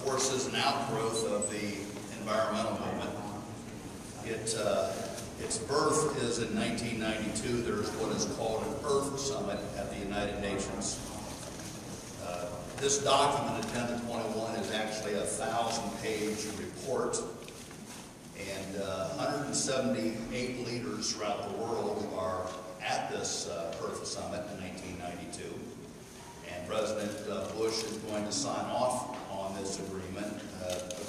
of course, is an outgrowth of the environmental movement. Its birth is in 1992. There's what is called an Earth Summit at the United Nations. This document, Agenda 21, is actually a 1,000-page report, and 178 leaders throughout the world are at this Earth Summit in 1992. And President Bush is going to sign off on this agreement,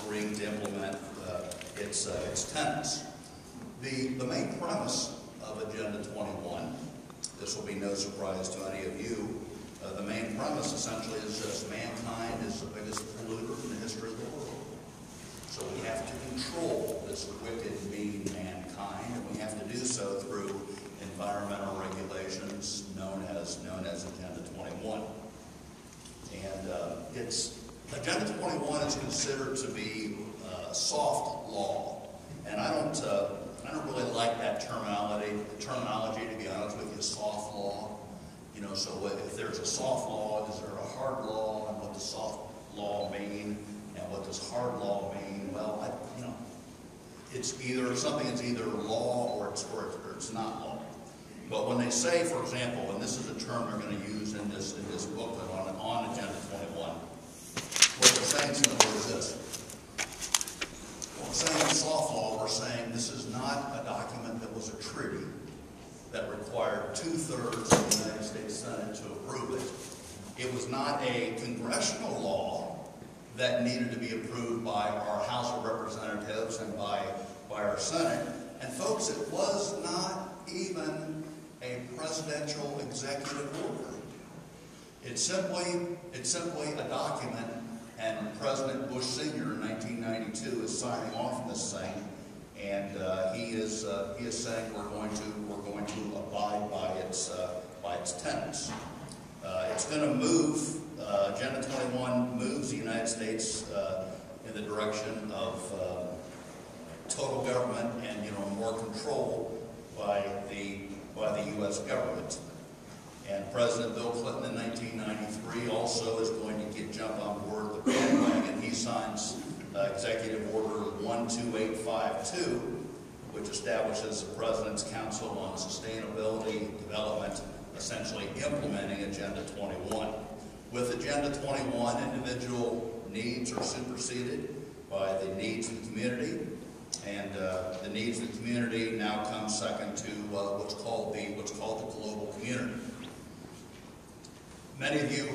agreeing to implement its tenets. The main premise of Agenda 21, this will be no surprise to any of you, the main premise essentially is this: mankind is the biggest polluter in the history of the world. So we have to control this wicked, mean mankind, and we have to do so through environmental regulations known as Agenda 21. And Agenda 21 is considered to be soft law, and I don't really like that terminology. To be honest with you, soft law. You know, so if there's a soft law, is there a hard law, and what does soft law mean, and what does hard law mean? Well, it's either something is either law or it's not law. But when they say, for example, and this is a term they're going to use in this booklet on Agenda 21, what they're saying simply is this. Well, we're saying in soft law, we're saying this is not a document that was a treaty that required 2/3 of the United States Senate to approve it. It was not a congressional law that needed to be approved by our House of Representatives and by our Senate. And folks, it was not even a presidential executive order. It's simply a document, and President Bush Sr. in 1992 is signing off on this thing, and he is saying we're going to abide by its tenets. It's going to move. Agenda 21 moves the United States in the direction of total government and more control by the U.S. government. And President Bill Clinton in 1993 also is going to jump on board the bandwagon. He signs Executive Order 12852, which establishes the President's Council on Sustainability Development, essentially implementing Agenda 21. With Agenda 21, individual needs are superseded by the needs of the community, and the needs of the community now come second to what's called the global community. Many of you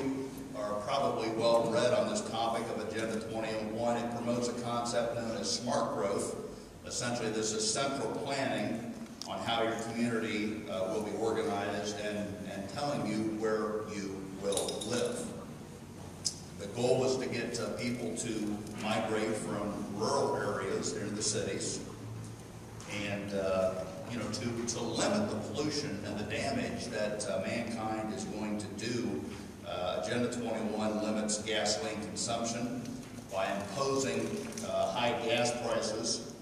are probably well read on this topic of Agenda 21. It promotes a concept known as smart growth. Essentially, this is central planning on how your community will be organized and telling you where you will live. The goal is to get people to migrate from rural areas into the cities, and to limit the pollution and the damage that mankind is going to do. Agenda 21 limits gasoline consumption by imposing high gas prices,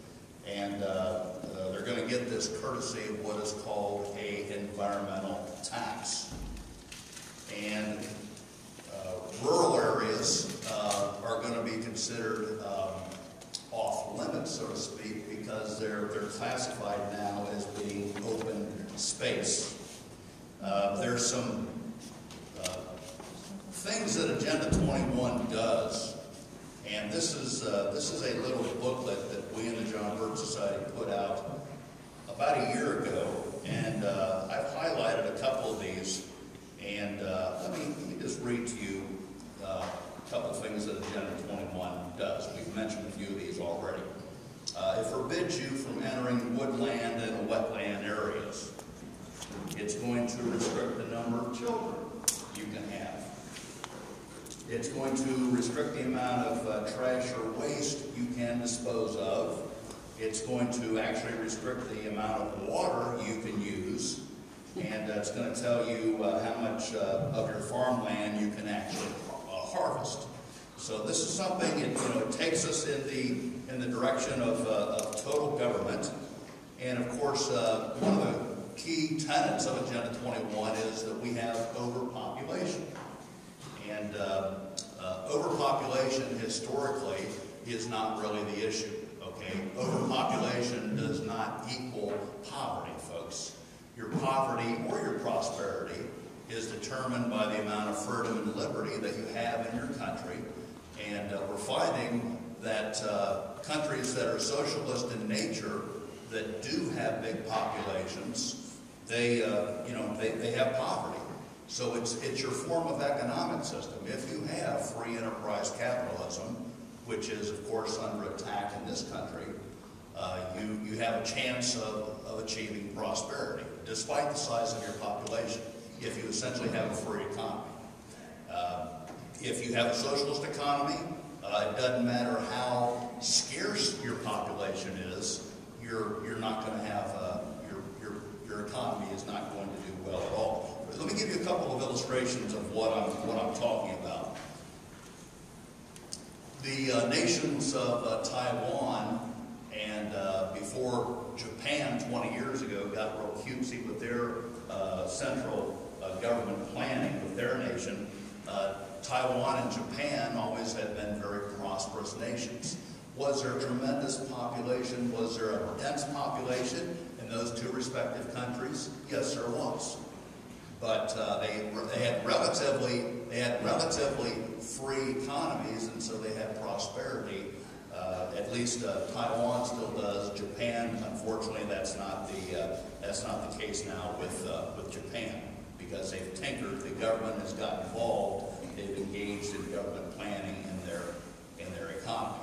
and they're going to get this courtesy of what is called an environmental tax. And rural areas are going to be considered off limits, so to speak, because they're classified now as being open space. There's some things that Agenda 21 does, and this is a little booklet that we in the John Birch Society put out about a year ago, and I've highlighted a couple of these, and let me just read to you a couple of things that Agenda 21 does. We've mentioned a few of these already. It forbids you from entering woodland and wetland areas. It's going to restrict the number of children you can have. It's going to restrict the amount of trash or waste you can dispose of. It's going to actually restrict the amount of water you can use. And it's going to tell you how much of your farmland you can actually harvest. So this is something, it takes us in the direction of total government. And of course, one of the key tenets of Agenda 21 is that we have overpopulation. And Overpopulation historically is not really the issue, okay? Overpopulation does not equal poverty, folks. Your poverty or your prosperity is determined by the amount of freedom and liberty that you have in your country. And we're finding that countries that are socialist in nature, that do have big populations, they have poverty. So it's your form of economic system. If you have free enterprise capitalism, which is of course under attack in this country, you have a chance of achieving prosperity, despite the size of your population, if you essentially have a free economy. If you have a socialist economy, it doesn't matter how scarce your population is, you're not going to have, your economy is not going to do well at all. Let me give you a couple of illustrations of what I'm talking about. The nations of Taiwan and before Japan 20 years ago got real cutesy with their central government planning with their nation, Taiwan and Japan always had been very prosperous nations. Was there a tremendous population? Was there a dense population in those two respective countries? Yes, there was. But they had relatively free economies, and so they had prosperity. At least Taiwan still does. Japan, unfortunately, that's not the case now with Japan, because they've tinkered. The government has got involved. They've engaged in government planning in their economy.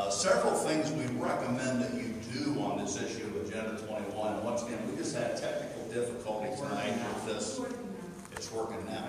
Several things we recommend that you do on this issue of Agenda 21. And once again, we just had technical difficulties tonight with this. It's working now.